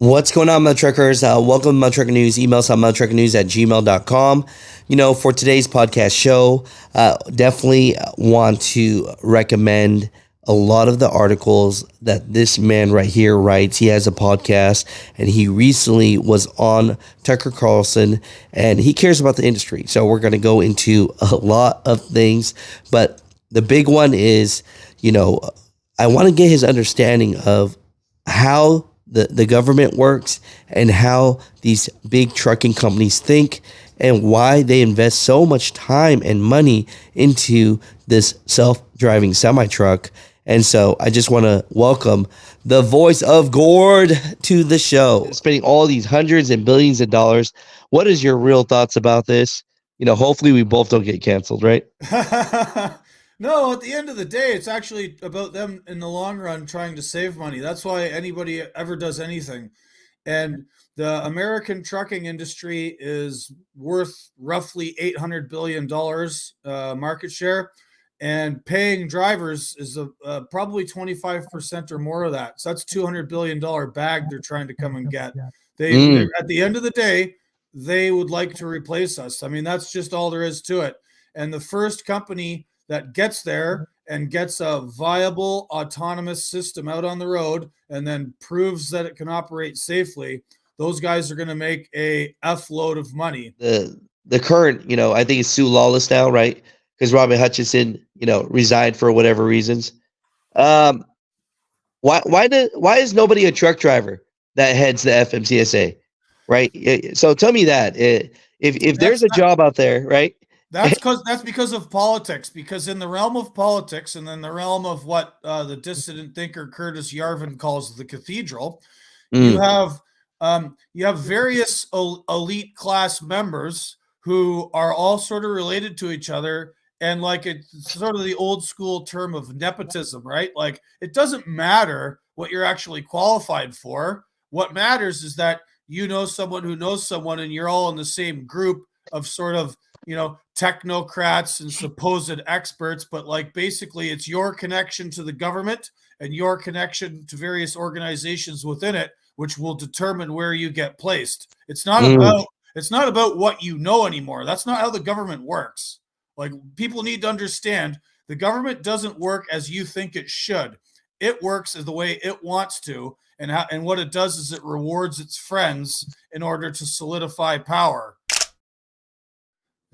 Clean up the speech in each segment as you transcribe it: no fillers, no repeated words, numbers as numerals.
What's going on, Mutha Truckers? Welcome to Mutha Trucker News. Email us on muthatruckernews@gmail.com. For today's podcast show, definitely want to recommend a lot of the articles that this man right here writes. He has a podcast, and he recently was on Tucker Carlson, and he cares about the industry. So we're going to go into a lot of things, but the big one is, I want to get his understanding of how the government works and how these big trucking companies think and why they invest so much time and money into this self-driving semi-truck. And so I just want to welcome the voice of Gord to the show. Spending all these hundreds and billions of dollars. What is your real thoughts about this? Hopefully we both don't get canceled, right? No, at the end of the day, it's actually about them in the long run trying to save money. That's why anybody ever does anything. And the American trucking industry is worth roughly $800 billion market share. And paying drivers is probably 25% or more of that. So that's $200 billion bag they're trying to come and get. At the end of the day, they would like to replace us. I mean, that's just all there is to it. And the first company that gets there and gets a viable autonomous system out on the road and then proves that it can operate safely, those guys are going to make a F load of money. The current, I think it's Sue Lawless now, right? Because Robin Hutchinson, resigned for whatever reasons. Why is nobody a truck driver that heads the FMCSA, right? So tell me that if there's a job out there, right? That's because of politics. Because in the realm of politics, and in the realm of what the dissident thinker Curtis Yarvin calls the cathedral, you have various elite class members who are all sort of related to each other, and like it's sort of the old school term of nepotism, right? Like it doesn't matter what you're actually qualified for. What matters is that you know someone who knows someone, and you're all in the same group of sort of technocrats and supposed experts, but like basically it's your connection to the government and your connection to various organizations within it, which will determine where you get placed. It's not about what you know anymore. That's not how the government works. Like people need to understand the government doesn't work as you think it should. It works the way it wants to, and what it does is it rewards its friends in order to solidify power.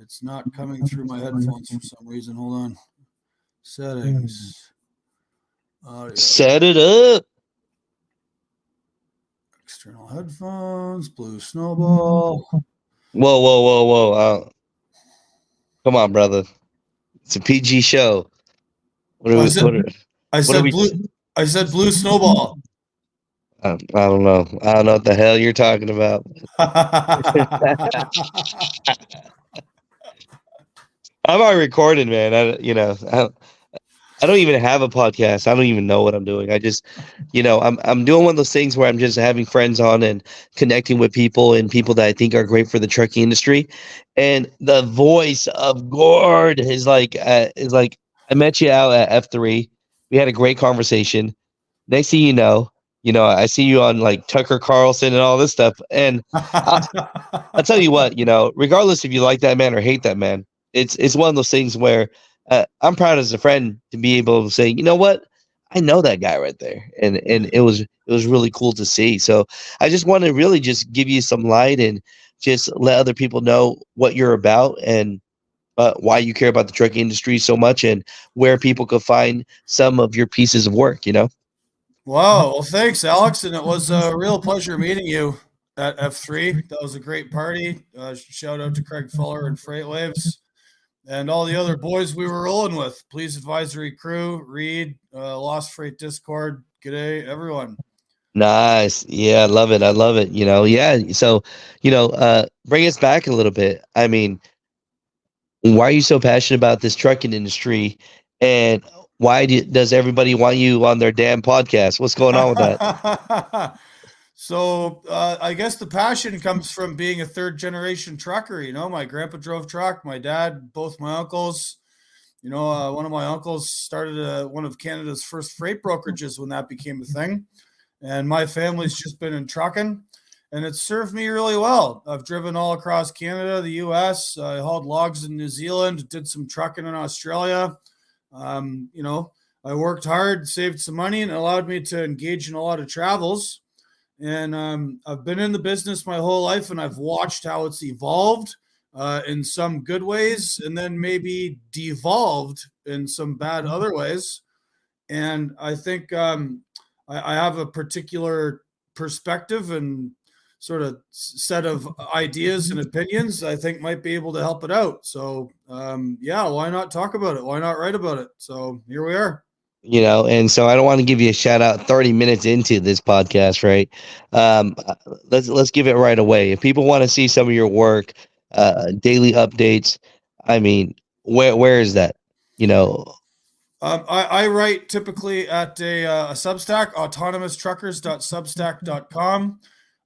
It's not coming through my headphones for some reason. Hold on. Settings. Audio. Set it up. External headphones. Blue Snowball. Whoa. Come on, brother. It's a PG show. I said Blue Snowball. I don't know. I don't know what the hell you're talking about. I'm already recording, man. I don't even have a podcast. I don't even know what I'm doing. I just, I'm doing one of those things where I'm just having friends on and connecting with people and people that I think are great for the trucking industry. And the voice of Gord is like, I met you out at F3. We had a great conversation. Next thing you know, I see you on like Tucker Carlson and all this stuff. And I'll tell you what, regardless if you like that man or hate that man, it's one of those things where I'm proud as a friend to be able to say, you know what, I know that guy right there, and it was really cool to see. So I just want to really just give you some light and just let other people know what you're about and why you care about the trucking industry so much and where people could find some of your pieces of work. Wow. Well, thanks, Alex, and it was a real pleasure meeting you at F3. That was a great party. Shout out to Craig Fuller and Freightwaves. And all the other boys we were rolling with. Police Advisory Crew, Reed, Lost Freight Discord. G'day, everyone. Nice. Yeah, I love it. Yeah. So, bring us back a little bit. I mean, why are you so passionate about this trucking industry? And why does everybody want you on their damn podcast? What's going on with that? So I guess the passion comes from being a third generation trucker. My grandpa drove truck, my dad, both my uncles. One of my uncles started one of Canada's first freight brokerages when that became a thing. and my family's just been in trucking, and it's served me really well. I've driven all across Canada, the US. I hauled logs in New Zealand, did some trucking in Australia. I worked hard, saved some money, and it allowed me to engage in a lot of travels. And I've been in the business my whole life, and I've watched how it's evolved in some good ways, and then maybe devolved in some bad other ways. And I think I have a particular perspective and sort of set of ideas and opinions I think might be able to help it out. So why not talk about it? Why not write about it? So here we are. And so I don't want to give you a shout out 30 minutes into this podcast, right? Let's give it right away. If people want to see some of your work, daily updates, I mean, where is that? I write typically at a Substack, autonomoustruckers.substack.com.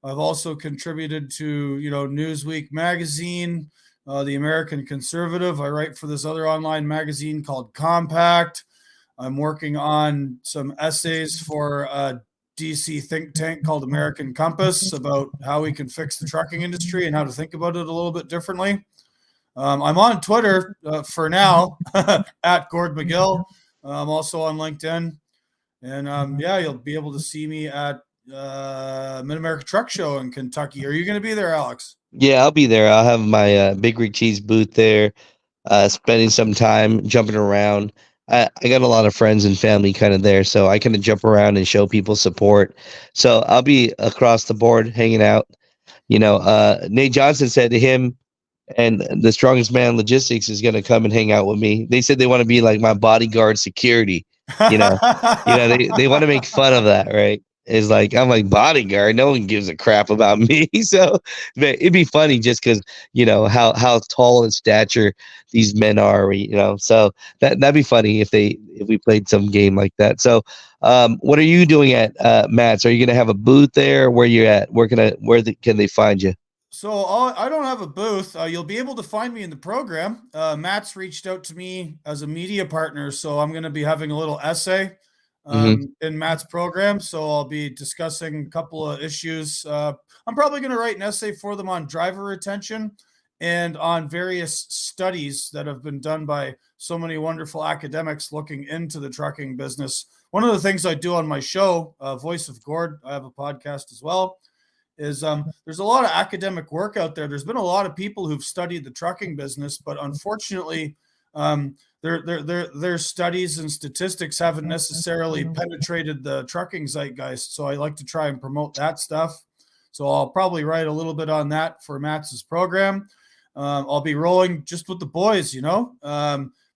I've also contributed to, Newsweek magazine, the American Conservative. I write for this other online magazine called Compact. I'm working on some essays for a DC think tank called American Compass about how we can fix the trucking industry and how to think about it a little bit differently. I'm on Twitter for now at Gord McGill. I'm also on LinkedIn. And you'll be able to see me at Mid-America Truck Show in Kentucky. Are you going to be there, Alex? Yeah, I'll be there. I'll have my Big Rig Cheese booth there, spending some time jumping around. I got a lot of friends and family kind of there, so I kind of jump around and show people support. So I'll be across the board hanging out. Nate Johnson said to him, and the strongest man in logistics is going to come and hang out with me. They said they want to be like my bodyguard security. They want to make fun of that, right? It's like, I'm like, bodyguard. No one gives a crap about me. So it'd be funny just because, how tall in stature these men are, so that'd be funny if we played some game like that. So what are you doing at Matt's? Are you going to have a booth there? Where you at? Can they find you? So I don't have a booth. You'll be able to find me in the program. Matt's reached out to me as a media partner, so I'm going to be having a little essay in Matt's program. So I'll be discussing a couple of issues. I'm probably going to write an essay for them on driver retention and on various studies that have been done by so many wonderful academics looking into the trucking business. One of the things I do on my show, Voice of Gord, I have a podcast as well, is there's a lot of academic work out there. There's been a lot of people who've studied the trucking business, but unfortunately, their studies and statistics haven't necessarily penetrated the trucking zeitgeist. So I like to try and promote that stuff. So I'll probably write a little bit on that for Matt's program. I'll be rolling just with the boys,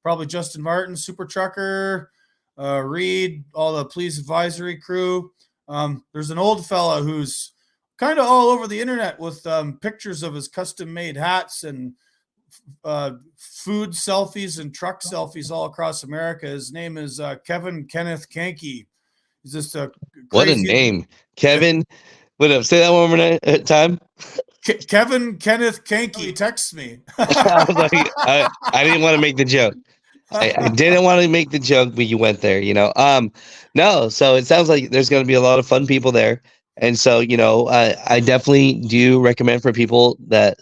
probably Justin Martin, Super Trucker, Reed, all the police advisory crew. There's an old fella who's kind of all over the internet with pictures of his custom-made hats and food selfies and truck selfies all across America. His name is Kevin Kenneth Kanke. He's just a crazy... What a name, Kevin. What up? Say that one more time. Kevin Kenneth Kanke. He texts me. I was like, I didn't want to make the joke. I didn't want to make the joke, but you went there. No. So it sounds like there's going to be a lot of fun people there. And so, I definitely do recommend for people that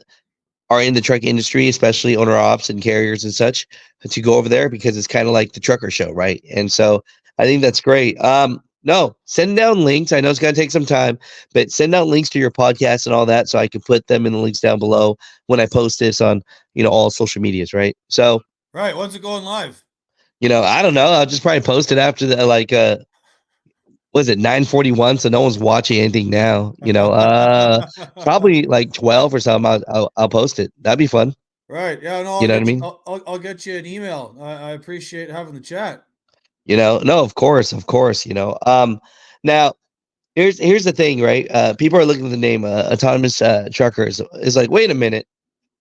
are in the truck industry, especially owner ops and carriers and such, to go over there because it's kind of like the trucker show, right? And so I think that's great. No, send down links. I know it's going to take some time, but send out links to your podcast and all that so I can put them in the links down below when I post this on, all social medias, right? So, right. When's it going live? I don't know. I'll just probably post it after the, was it 9:41? So no one's watching anything now, probably like 12 or something. I'll post it. That'd be fun. Right. Yeah. No, you know what I mean? I'll get you an email. I appreciate having the chat. No, of course. Now here's the thing, right? People are looking at the name, Autonomous Truckers. It's like, wait a minute.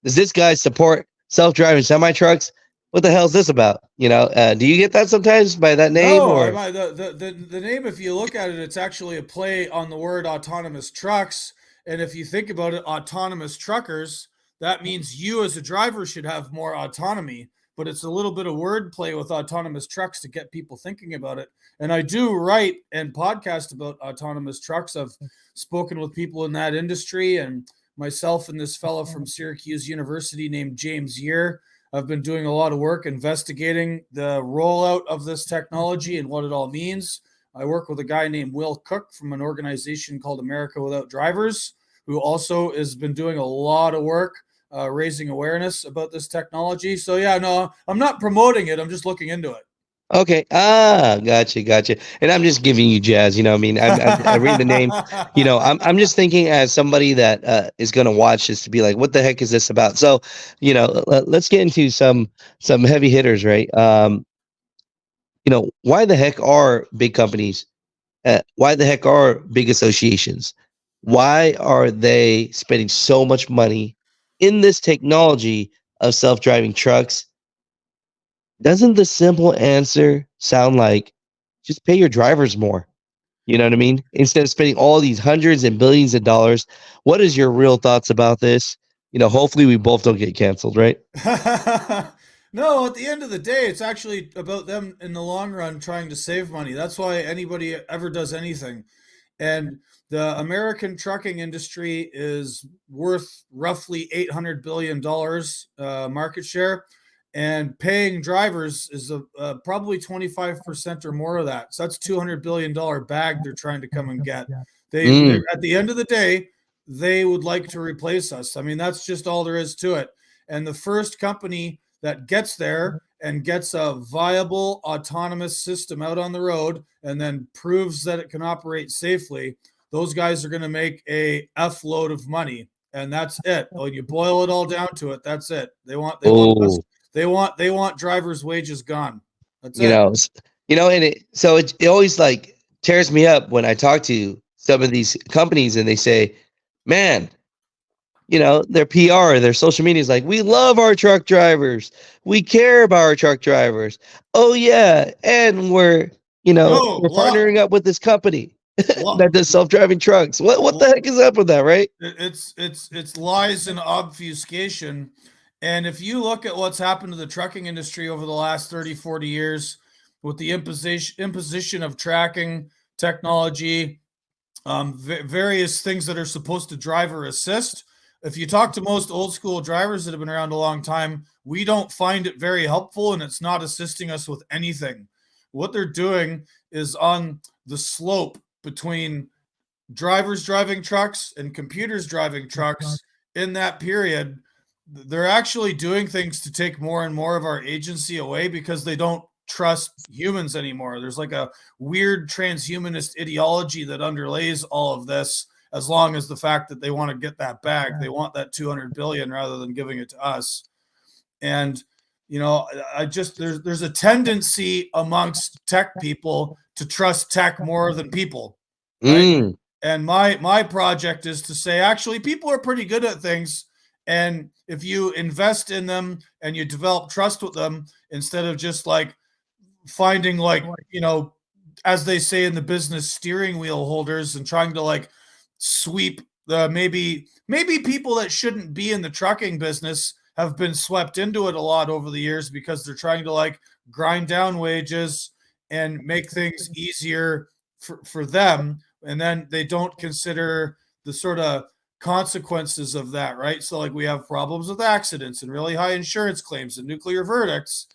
Does this guy support self-driving semi-trucks? What the hell is this about? Do you get that sometimes by that name? No, or the name, if you look at it, it's actually a play on the word autonomous trucks. And if you think about it, autonomous truckers, that means you as a driver should have more autonomy. but it's a little bit of wordplay with autonomous trucks to get people thinking about it. And I do write and podcast about autonomous trucks. I've spoken with people in that industry, and myself and this fellow from Syracuse University named James Year. I've been doing a lot of work investigating the rollout of this technology and what it all means. I work with a guy named Will Cook from an organization called America Without Drivers, who also has been doing a lot of work raising awareness about this technology. So yeah, no, I'm not promoting it. I'm just looking into it. Okay. Gotcha. And I'm just giving you jazz. I mean, I read the name. I'm just thinking as somebody that is going to watch this to be like, what the heck is this about? So, let's get into some heavy hitters, right? Why the heck are big companies? Why the heck are big associations? Why are they spending so much money in this technology of self-driving trucks? Doesn't the simple answer sound like just pay your drivers more? You know what I mean? Instead of spending all these hundreds and billions of dollars. What is your real thoughts about this? Hopefully we both don't get canceled, right? No, at the end of the day, it's actually about them in the long run trying to save money. That's why anybody ever does anything. And the American trucking industry is worth roughly $800 billion market share. And paying drivers is probably 25% or more of that. So that's $200 billion bag they're trying to come and get. At the end of the day, they would like to replace us. I mean, that's just all there is to it. And the first company that gets there and gets a viable autonomous system out on the road and then proves that it can operate safely, those guys are going to make a F load of money. And that's it. When you boil it all down to it, that's it. They want drivers' wages gone. That's it. And it always like tears me up when I talk to some of these companies and they say, man, their PR, their social media is like, we love our truck drivers. We care about our truck drivers. Oh yeah. And we're partnering up with this company that does self-driving trucks. What the heck is up with that, right? It's lies and obfuscation. And if you look at what's happened to the trucking industry over the last 30, 40 years with the imposition of tracking technology, various things that are supposed to driver assist. If you talk to most old school drivers that have been around a long time, we don't find it very helpful, and it's not assisting us with anything. What they're doing is on the slope between drivers driving trucks and computers driving trucks. In that period, they're actually doing things to take more and more of our agency away because they don't trust humans anymore. There's like a weird transhumanist ideology that underlays all of this, as long as the fact that they want to get that bag. They want that 200 billion rather than giving it to us. And there's a tendency amongst tech people to trust tech more than people, right? And my project is to say, actually, people are pretty good at things, and if you invest in them and you develop trust with them, instead of just like finding as they say in the business, steering wheel holders and trying to like sweep the maybe people that shouldn't be in the trucking business have been swept into it a lot over the years because they're trying to like grind down wages and make things easier for them. And then they don't consider the sort of consequences of that, right? So like we have problems with accidents and really high insurance claims and nuclear verdicts.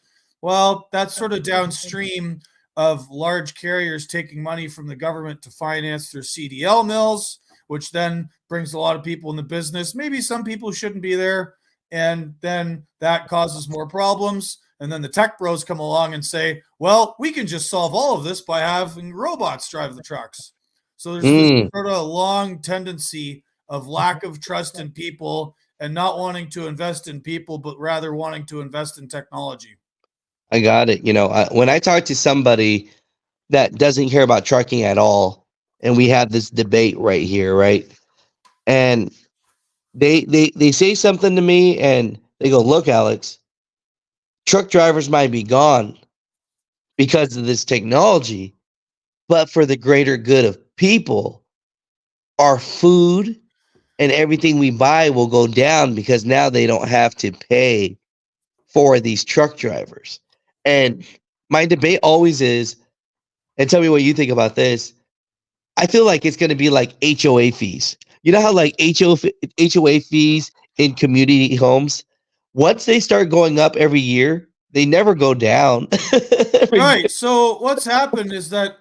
Well, that's sort of downstream of large carriers taking money from the government to finance their CDL mills, which then brings a lot of people in the business. Maybe some people shouldn't be there. And then that causes more problems. And then the tech bros come along and say, well, we can just solve all of this by having robots drive the trucks. So there's this sort of long tendency of lack of trust in people and not wanting to invest in people, but rather wanting to invest in technology. I got it. When I talk to somebody that doesn't care about trucking at all, and we have this debate right here, right? And they say something to me and they go, look, Alex, truck drivers might be gone because of this technology, but for the greater good of people, our food and everything we buy will go down because now they don't have to pay for these truck drivers. And my debate always is, and tell me what you think about this. I feel like it's going to be like HOA fees. You know how like HOA fees in community homes, once they start going up every year, they never go down. Right. So what's happened is that,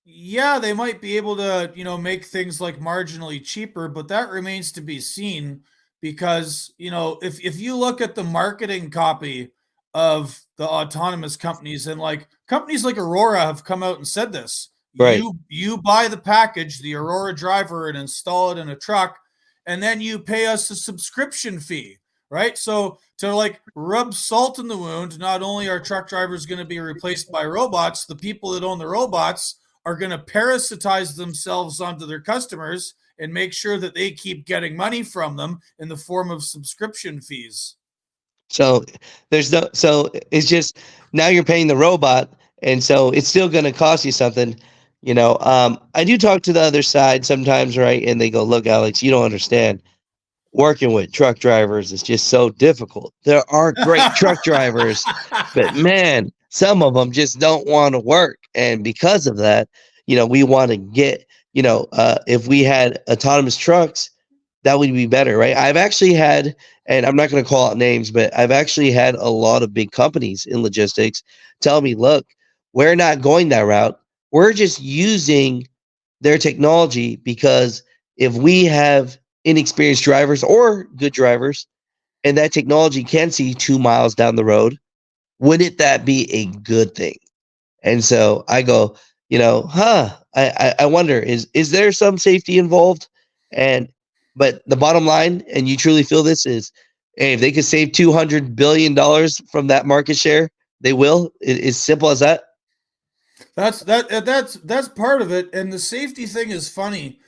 yeah, they might be able to, make things like marginally cheaper, but that remains to be seen because, if you look at the marketing copy of the autonomous companies and like companies like Aurora have come out and said this. Right. You buy the package, the Aurora driver, and install it in a truck, and then you pay us a subscription fee. Right. So to like rub salt in the wound, not only are truck drivers going to be replaced by robots, the people that own the robots are going to parasitize themselves onto their customers and make sure that they keep getting money from them in the form of subscription fees. So so it's just now you're paying the robot, and so it's still going to cost you something. I do talk to the other side sometimes, right? And they go, "Look, Alex, you don't understand. Working with truck drivers is just so difficult. There are great truck drivers, but man, some of them just don't want to work. And because of that, we want to get, if we had autonomous trucks, that would be better, right? I've actually had, and I'm not going to call out names, but I've actually had a lot of big companies in logistics tell me, look, we're not going that route. We're just using their technology because if we have inexperienced drivers or good drivers and that technology can see 2 miles down the road, wouldn't that be a good thing? And so I go, I wonder, is there some safety involved? But the bottom line, and you truly feel this, is, hey, if they could save $200 billion from that market share, they will. It's simple as that. That's part of it. And the safety thing is funny.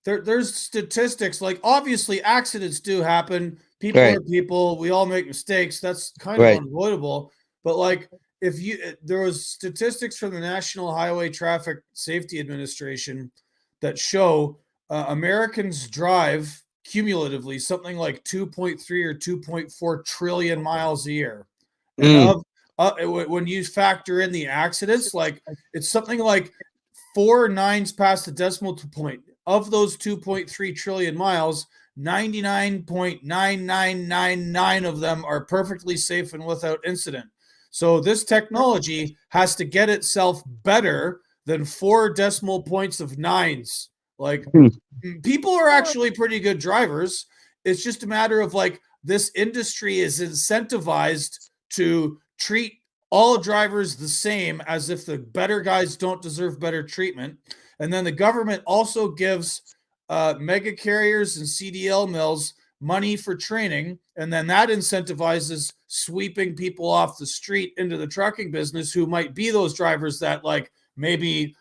There's statistics, like obviously accidents do happen. People Right. are people. We all make mistakes. That's kind of Right. unavoidable. But like there was statistics from the National Highway Traffic Safety Administration that show Americans drive cumulatively something like 2.3 or 2.4 trillion miles a year. And when you factor in the accidents, like it's something like 4 nines past the decimal point. Of those 2.3 trillion miles, 99.9999 of them are perfectly safe and without incident. So this technology has to get itself better than 4 decimal points of nines. Like people are actually pretty good drivers. It's just a matter of like this industry is incentivized to treat all drivers the same, as if the better guys don't deserve better treatment. And then the government also gives mega carriers and CDL mills money for training. And then that incentivizes sweeping people off the street into the trucking business who might be those drivers that like maybe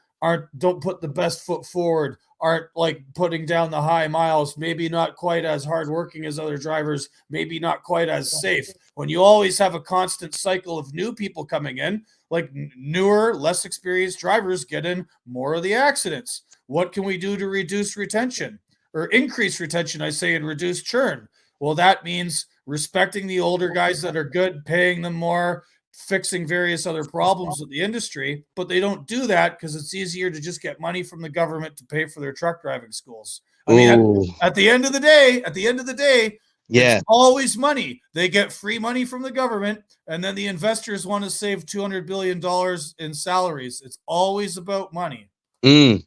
don't put the best foot forward, aren't like putting down the high miles, maybe not quite as hardworking as other drivers, maybe not quite as safe. When you always have a constant cycle of new people coming in, like newer, less experienced drivers get in more of the accidents. What can we do to reduce retention or increase retention, I say, and reduce churn? Well, that means respecting the older guys that are good, paying them more, fixing various other problems with the industry, but they don't do that because it's easier to just get money from the government to pay for their truck driving schools. I mean, at the end of the day, yeah, it's always money. They get free money from the government, and then the investors want to save $200 billion in salaries. It's always about money. Let's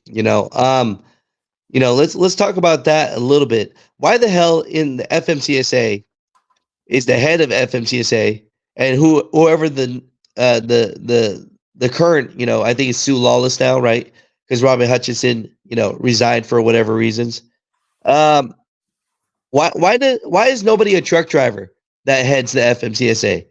talk about that a little bit. Why the hell in the FMCSA is the head of FMCSA and whoever the current, I think it's Sue Lawless now, right? Because Robin Hutchinson, resigned for whatever reasons. Why is nobody a truck driver that heads the FMCSA,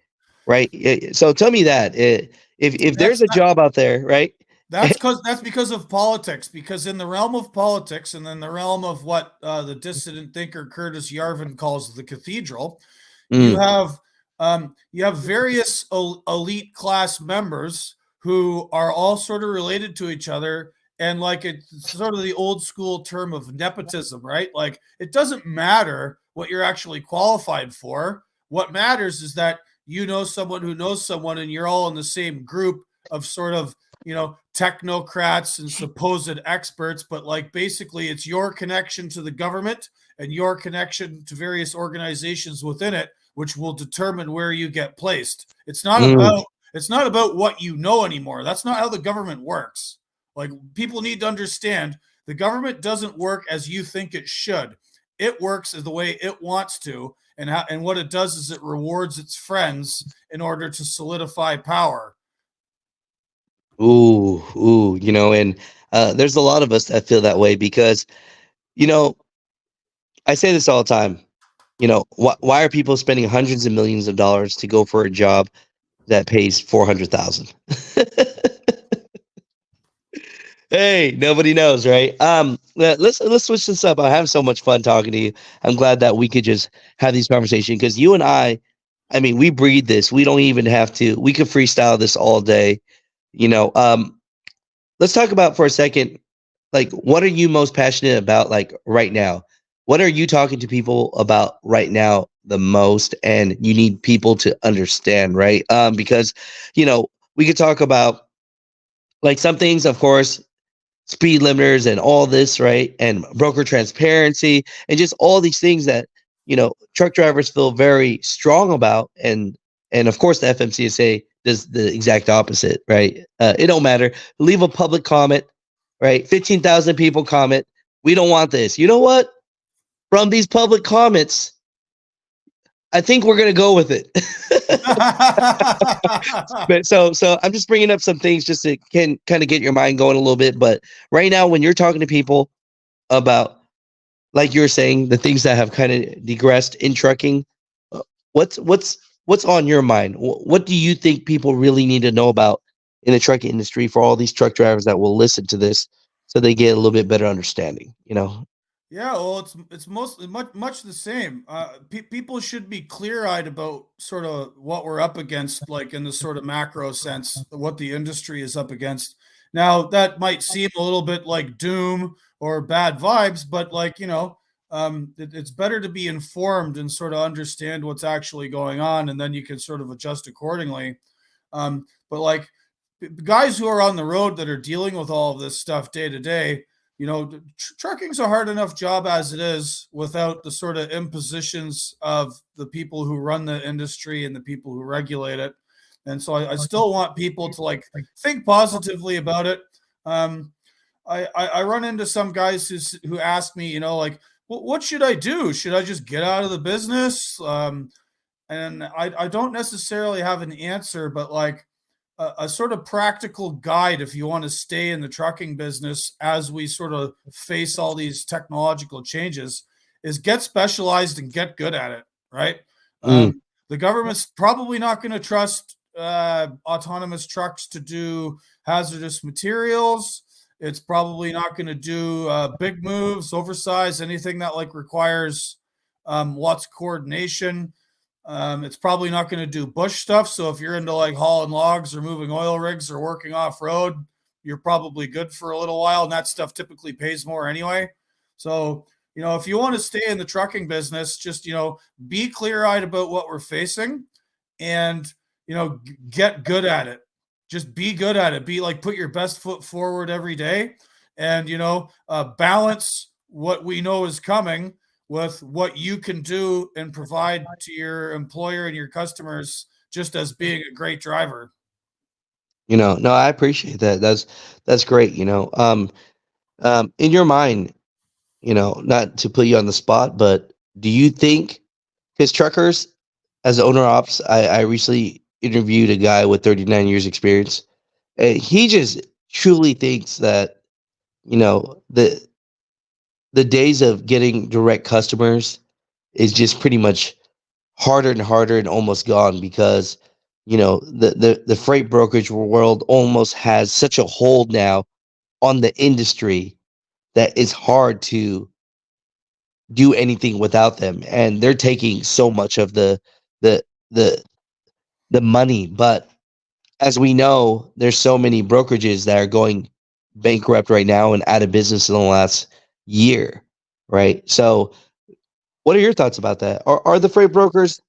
right? So tell me that if there's a job out there, right? That's because of politics. Because in the realm of politics, and in the realm of what the dissident thinker Curtis Yarvin calls the cathedral, you have various elite class members who are all sort of related to each other. And like it's sort of the old school term of nepotism, right? Like it doesn't matter what you're actually qualified for. What matters is that you know someone who knows someone, and you're all in the same group of sort of, technocrats and supposed experts, but like basically it's your connection to the government and your connection to various organizations within it, which will determine where you get placed. It's not about what you know anymore. That's not how the government works. Like, people need to understand, the government doesn't work as you think it should. It works as the way it wants to, and what it does is it rewards its friends in order to solidify power. And there's a lot of us that feel that way because, you know, I say this all the time. Why are people spending hundreds of millions of dollars to go for a job that pays 400,000? Hey, nobody knows, right? Let's switch this up. I have so much fun talking to you. I'm glad that we could just have these conversations because you and I mean, we breed this. We don't even have to. We could freestyle this all day. You know, let's talk about for a second, like, what are you most passionate about, like, right now? What are you talking to people about right now the most? And you need people to understand, right? Because, we could talk about like some things, of course, speed limiters and all this, right? And broker transparency and just all these things that, truck drivers feel very strong about. And of course, the FMCSA does the exact opposite, right? It don't matter. Leave a public comment, right? 15,000 people comment. We don't want this. You know what? From these public comments, I think we're going to go with it. But so I'm just bringing up some things just to can kind of get your mind going a little bit. But right now, when you're talking to people about, like you were saying, the things that have kind of digressed in trucking, what's on your mind? What do you think people really need to know about in the trucking industry for all these truck drivers that will listen to this, so they get a little bit better understanding? Yeah, well, it's mostly much the same. People should be clear-eyed about sort of what we're up against, like in the sort of macro sense, what the industry is up against. Now, that might seem a little bit like doom or bad vibes, but like, it's better to be informed and sort of understand what's actually going on, and then you can sort of adjust accordingly. But like, guys who are on the road that are dealing with all of this stuff day to day, trucking's a hard enough job as it is without the sort of impositions of the people who run the industry and the people who regulate it. And so I still want people to like think positively about it. I run into some guys who ask me, like, what should I do? Should I just get out of the business? And I don't necessarily have an answer, but like, a sort of practical guide if you want to stay in the trucking business as we sort of face all these technological changes is get specialized and get good at it, right? The government's probably not going to trust autonomous trucks to do hazardous materials. It's probably not going to do big moves, oversize, anything that like requires lots of coordination. It's probably not going to do bush stuff. So if you're into like hauling logs or moving oil rigs or working off road, you're probably good for a little while. And that stuff typically pays more anyway. So, if you want to stay in the trucking business, just, be clear-eyed about what we're facing and, get good at it. Just be good at it. Be like, put your best foot forward every day and, balance what we know is coming with what you can do and provide to your employer and your customers, just as being a great driver. No, I appreciate that. That's great. In your mind, not to put you on the spot, but do you think, because truckers, as owner ops, I recently interviewed a guy with 39 years experience, and he just truly thinks that, the days of getting direct customers is just pretty much harder and harder and almost gone because the freight brokerage world almost has such a hold now on the industry that it's hard to do anything without them, and they're taking so much of the the the money. But as we know, there's so many brokerages that are going bankrupt right now and out of business in the last year, right? So what are your thoughts about that? Are the freight brokers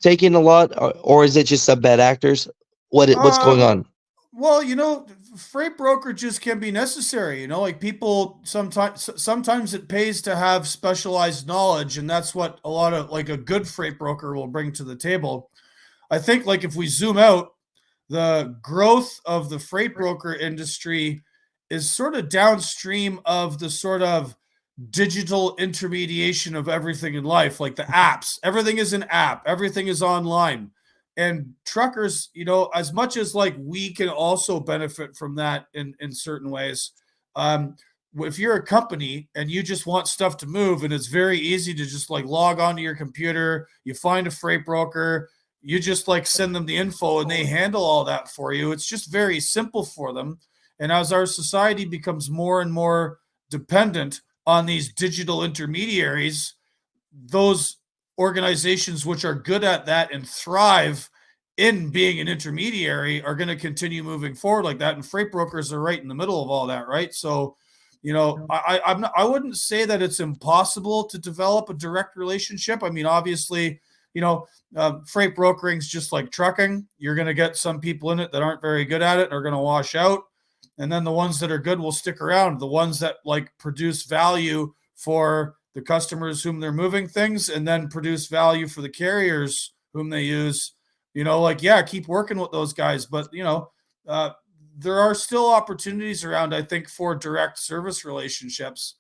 taking a lot, or is it just some bad actors? What's going Um, on? well, freight brokerages can be necessary. Like people sometimes it pays to have specialized knowledge, and that's what a lot of like a good freight broker will bring to the table. I think like if we zoom out, the growth of the freight broker industry is sort of downstream of the sort of digital intermediation of everything in life, like the apps. Everything is an app, everything is online. And truckers, as much as like we can also benefit from that in certain ways. Um, if you're a company and you just want stuff to move, and it's very easy to just like log onto your computer, you find a freight broker, you just like send them the info and they handle all that for you. It's just very simple for them. And as our society becomes more and more dependent on these digital intermediaries, those organizations which are good at that and thrive in being an intermediary are going to continue moving forward like that. And freight brokers are right in the middle of all that, right? So, I wouldn't say that it's impossible to develop a direct relationship. I mean, obviously, freight brokering is just like trucking. You're going to get some people in it that aren't very good at it and are going to wash out. And then the ones that are good will stick around. The ones that like produce value for the customers whom they're moving things and then produce value for the carriers whom they use, keep working with those guys. But, there are still opportunities around, I think, for direct service relationships.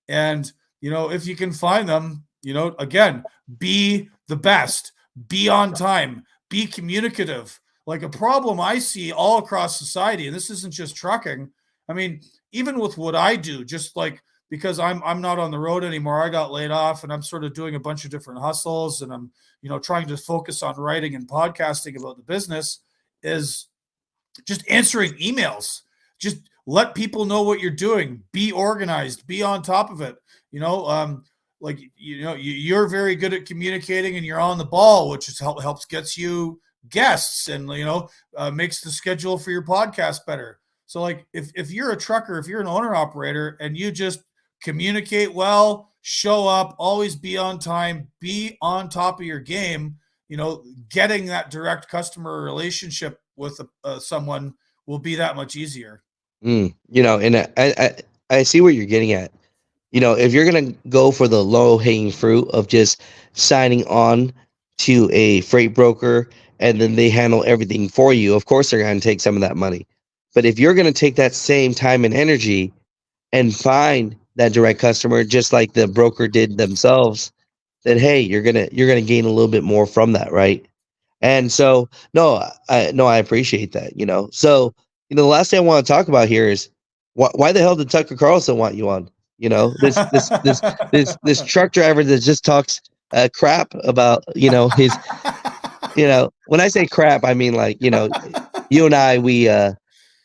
And, if you can find them, again, be the best, be on time, be communicative. Like a problem I see all across society, and this isn't just trucking. I mean, even with what I do, just like because I'm not on the road anymore, I got laid off, and I'm sort of doing a bunch of different hustles, and I'm trying to focus on writing and podcasting about the business. Is just answering emails. Just let people know what you're doing. Be organized. Be on top of it. You're very good at communicating and you're on the ball, which is helps gets you guests and makes the schedule for your podcast better. So like if you're a trucker, if you're an owner operator and you just communicate well, show up, always be on time, be on top of your game, getting that direct customer relationship with someone will be that much easier. And I see what you're getting at. If you're gonna go for the low hanging fruit of just signing on to a freight broker and then they handle everything for you, of course they're gonna take some of that money. But if you're gonna take that same time and energy and find that direct customer just like the broker did themselves, then hey, you're gonna gain a little bit more from that, right? And so I appreciate that. So the last thing I want to talk about here is why the hell did Tucker Carlson want you on? This truck driver that just talks crap about his when I say crap I mean like you and I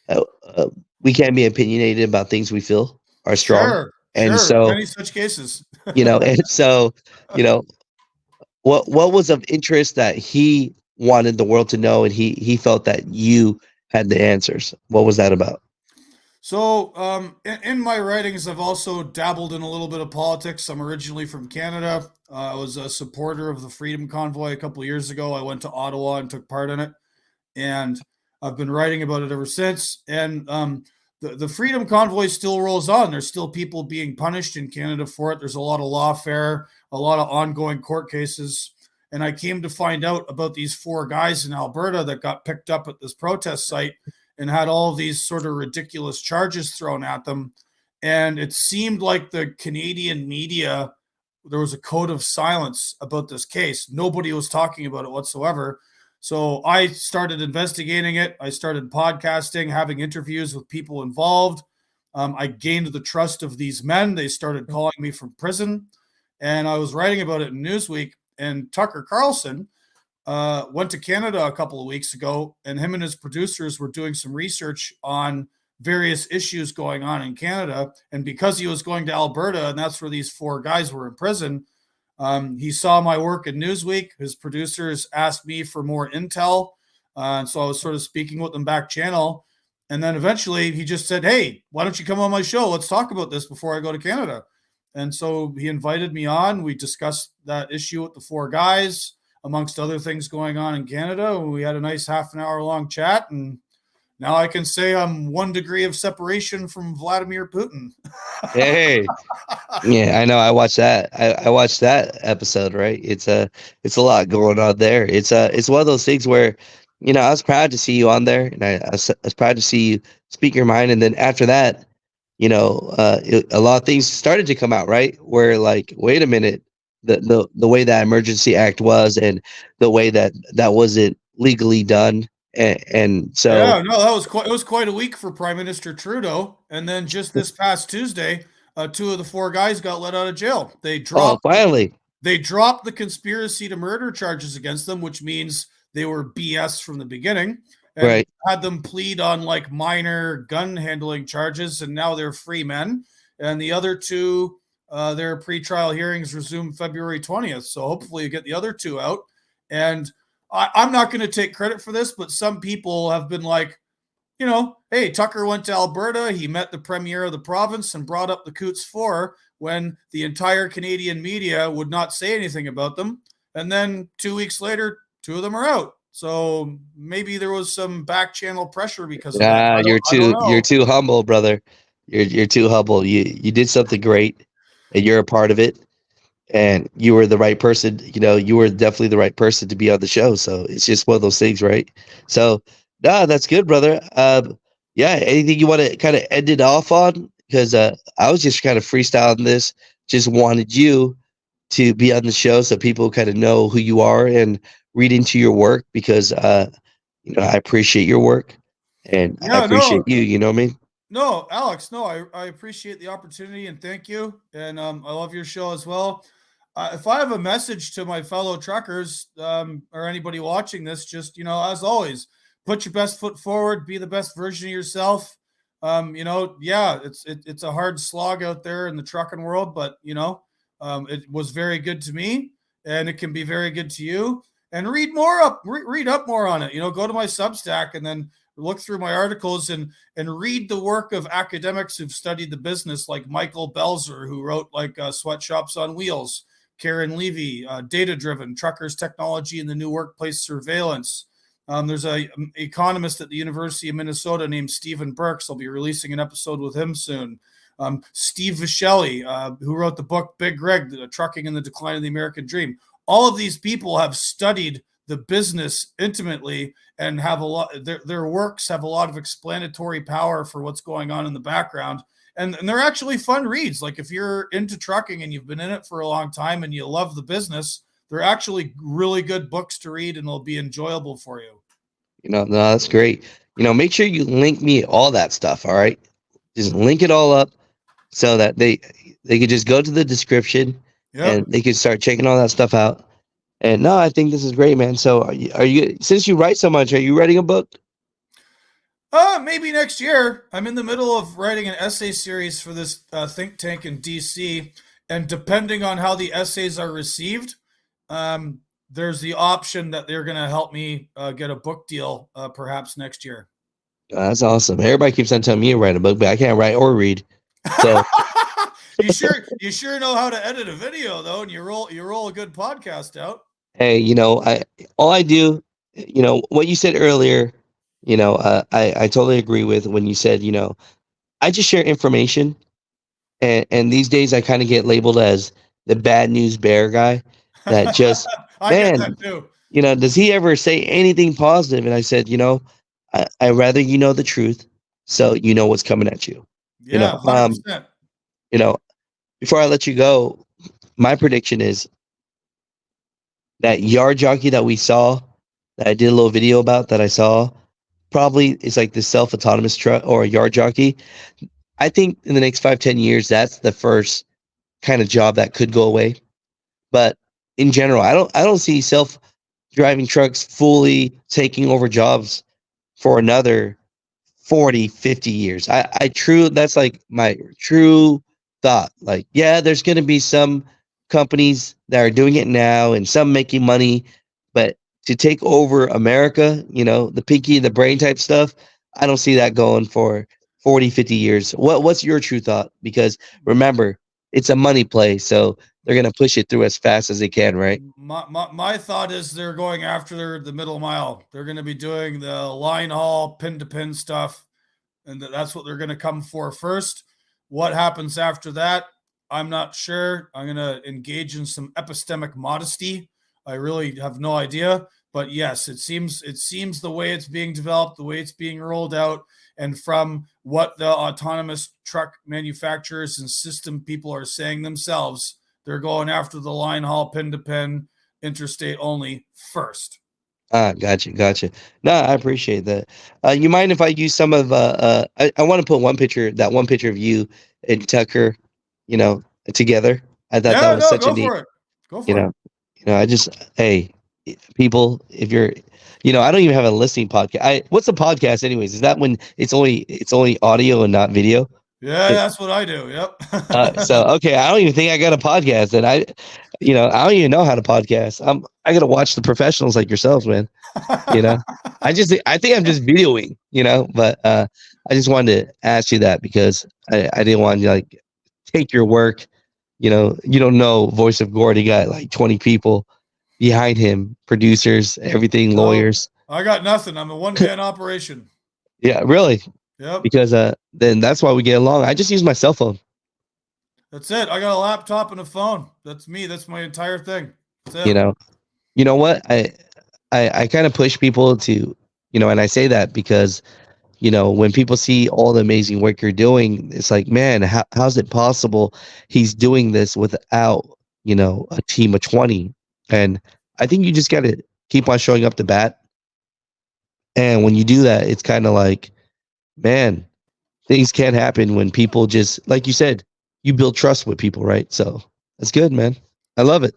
uh, we can be opinionated about things we feel are strong. And Sure, so many such cases. and so you know what was of interest that he wanted the world to know, and he felt that you had the answers. What was that about? So, in my writings, I've also dabbled in a little bit of politics. I'm originally from Canada. I was a supporter of the Freedom Convoy a couple of years ago. I went to Ottawa and took part in it, and I've been writing about it ever since. And the Freedom Convoy still rolls on. There's still people being punished in Canada for it. There's a lot of lawfare, a lot of ongoing court cases. And I came to find out about these four guys in Alberta that got picked up at this protest site and had all these sort of ridiculous charges thrown at them. And it seemed like the Canadian media, there was a code of silence about this case. Nobody was talking about it whatsoever. So I started investigating it. I started podcasting, having interviews with people involved. I gained the trust of these men. They started calling me from prison. And I was writing about it in Newsweek. And Tucker Carlson went to Canada a couple of weeks ago, and him and his producers were doing some research on various issues going on in Canada. And because he was going to Alberta, and that's where these four guys were in prison, he saw my work in Newsweek. His producers asked me for more intel. And so I was sort of speaking with them back channel. And then eventually he just said, "Hey, why don't you come on my show? Let's talk about this before I go to Canada." And so he invited me on. We discussed that issue with the four guys. amongst other things going on in Canada. We had a nice half an hour long chat, and now I can say I'm 1 degree of separation from Vladimir Putin. Hey, yeah, I know. I watched that. I watched that episode. Right, it's a lot going on there. It's one of those things where, I was proud to see you on there, and I was proud to see you speak your mind. And then after that, a lot of things started to come out. Right, where like, wait a minute, the way that Emergency Act was, and the way that that wasn't legally done, and so. Yeah, no, that was quite. It was quite a week for Prime Minister Trudeau, and then just this past Tuesday, 2 of the 4 guys got let out of jail. Oh, finally. They dropped the conspiracy to murder charges against them, which means they were BS from the beginning, and Right. had them plead on like minor gun handling charges, and now they're free men. And the other 2, their pretrial hearings resume February 20th. So hopefully you get the other 2 out. And I'm not going to take credit for this, but some people have been like, hey, Tucker went to Alberta. He met the premier of the province and brought up the Coots 4 when the entire Canadian media would not say anything about them. And then 2 weeks later, 2 of them are out. So maybe there was some back channel pressure because of that. You're too humble, brother. You're too humble. You did something great, and you're a part of it. And you were the right person. You were definitely the right person to be on the show. So it's just one of those things, right? So, no, that's good, brother. Yeah. Anything you want to kind of end it off on? Because I was just kind of freestyling this. Just wanted you to be on the show so people kind of know who you are and read into your work, because I appreciate your work, and I appreciate you. You know what I mean? No, Alex, no, I appreciate the opportunity and thank you. And I love your show as well. If I have a message to my fellow truckers, or anybody watching this, just, as always, put your best foot forward, be the best version of yourself. Yeah, it's a hard slog out there in the trucking world, but it was very good to me, and it can be very good to you. And read up more on it. Go to my Substack and then look through my articles and read the work of academics who've studied the business, like Michael Belzer, who wrote like Sweatshops on Wheels, Karen Levy, Data Driven, Truckers, Technology, and the New Workplace Surveillance. There's a economist at the University of Minnesota named Stephen Burks. I'll be releasing an episode with him soon. Steve Viscelli, who wrote the book Big Rig, Trucking and the Decline of the American Dream. All of these people have studied the business intimately and have a lot. Their works have a lot of explanatory power for what's going on in the background. And they're actually fun reads. Like if you're into trucking and you've been in it for a long time and you love the business, they're actually really good books to read, and they'll be enjoyable for you. No, that's great. Make sure you link me all that stuff. All right, just link it all up so that they could just go to the description. Yep. And they can start checking all that stuff out. And no, I think this is great, man. So are you since you write so much, are you writing a book? Maybe next year. I'm in the middle of writing an essay series for this think tank in DC. And depending on how the essays are received, there's the option that they're going to help me get a book deal perhaps next year. That's awesome. Everybody keeps on telling me to write a book, but I can't write or read. So you sure know how to edit a video though, and you roll a good podcast out. Hey, all I do, what you said earlier, I totally agree with when you said, I just share information, and these days I kind of get labeled as the bad news bear guy that just I get that too. Does he ever say anything positive? And I said, I rather the truth, so you know what's coming at you. Yeah, 100%. Before I let you go, my prediction is that yard jockey that we saw, that I did a little video about, that I saw, probably is like the self-autonomous truck or a yard jockey. I think in the next 5-10 years, that's the first kind of job that could go away. But in general, I don't see self-driving trucks fully taking over jobs for another 40, 50 years. That's like my true thought. Like, yeah, there's going to be some companies that are doing it now and some making money, but to take over America, the pinky and the brain type stuff, I don't see that going for 40, 50 years. What's your true thought? Because remember, it's a money play, so they're gonna push it through as fast as they can, right? My thought is they're going after the middle mile. They're going to be doing the line haul, pin to pin stuff, and that's what they're going to come for first. What happens after that, I'm not sure. I'm going to engage in some epistemic modesty. I really have no idea, but yes, it seems the way it's being developed, the way it's being rolled out, and from what the autonomous truck manufacturers and system people are saying themselves, they're going after the line haul, pin to pin, interstate only first. Gotcha. No, I appreciate that. You mind if I use some of I want to put one picture of you and Tucker, you know, together. I thought that Yeah, was no, such a go neat, for it. Go you for it. know, I just hey, people, if you're, I don't even have a listening podcast. What's a podcast anyways? Is that when it's only audio and not video? Yeah, that's what I do. Yep. So okay, I don't even think I got a podcast, and I don't even know how to podcast. I gotta watch the professionals like yourselves, man. You know, I think I'm just videoing. But I just wanted to ask you that because I didn't want to like take your work. You don't know Voice of Gord. He got like 20 people behind him, producers, everything, Oh, lawyers. I got nothing. I'm a one-man operation. Yeah, really. Yep. Because then that's why we get along. I just use my cell phone. That's it. I got a laptop and a phone. That's me. That's my entire thing. That's You it. know, you know what? I kind of push people to, and I say that because, when people see all the amazing work you're doing, it's like, man, how's it possible he's doing this without, a team of 20? And I think you just got to keep on showing up to bat. And when you do that, it's kind of like, man, things can happen when people just, like you said, you build trust with people, right? So that's good, man. I love it.